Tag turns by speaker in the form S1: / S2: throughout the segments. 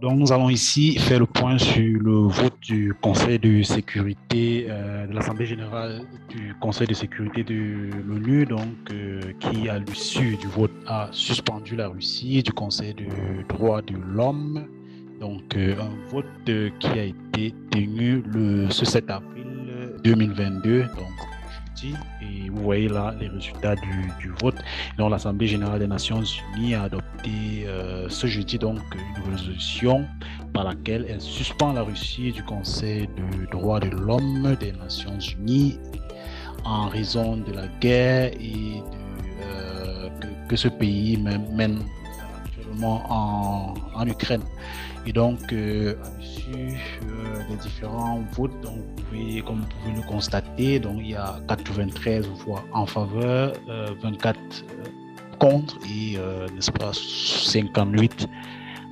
S1: Donc, nous allons ici faire le point sur le vote du Conseil de sécurité, de l'Assemblée générale du Conseil de sécurité de l'ONU, qui, à l'issue du vote, a suspendu la Russie du Conseil des droits de l'homme. Un vote qui a été tenu ce 7 avril 2022, donc jeudi. Et vous voyez là les résultats du vote. Donc, l'Assemblée générale des Nations unies a adopté ce jeudi une résolution par laquelle elle suspend la Russie du Conseil des droits de l'homme des Nations unies en raison de la guerre que ce pays mène actuellement en Ukraine. Et donc, à l'issue des différents votes, comme vous pouvez le constater, il y a 93 voix en faveur, 24 contre et, n'est-ce pas, 58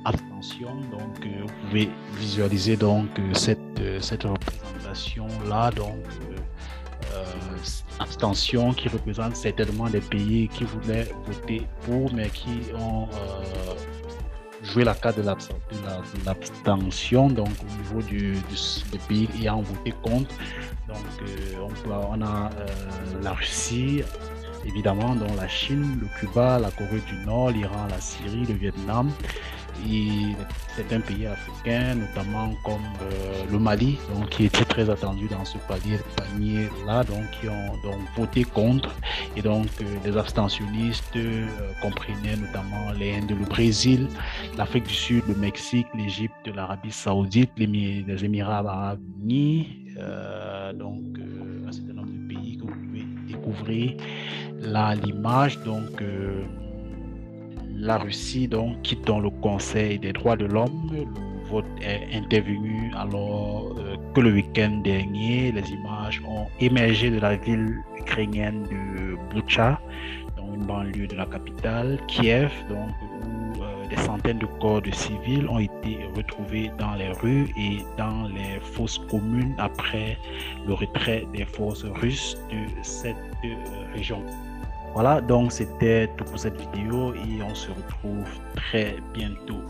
S1: abstentions. Vous pouvez visualiser cette représentation-là. Abstention qui représente certainement des pays qui voulaient voter pour, mais qui ont joué la carte de l'abstention, au niveau des pays ayant voté contre. On a la Russie, évidemment, la Chine, le Cuba, la Corée du Nord, l'Iran, la Syrie, le Vietnam et certains pays africains, notamment comme le Mali, qui était très attendu dans ce panier-là, qui ont voté contre. Et les abstentionnistes comprenaient notamment l'Inde, le Brésil, l'Afrique du Sud, le Mexique, l'Égypte, l'Arabie Saoudite, les Émirats Arabes Unis, un certain nombre de pays que vous pouvez découvrir là à l'image. La Russie quitte le Conseil des droits de l'homme. Le vote est intervenu alors que le week-end dernier, les images ont émergé de la ville ukrainienne de Boutcha, une banlieue de la capitale, Kiev, où des centaines de corps de civils ont été retrouvés dans les rues et dans les fosses communes après le retrait des forces russes de cette région. Voilà, c'était tout pour cette vidéo et on se retrouve très bientôt.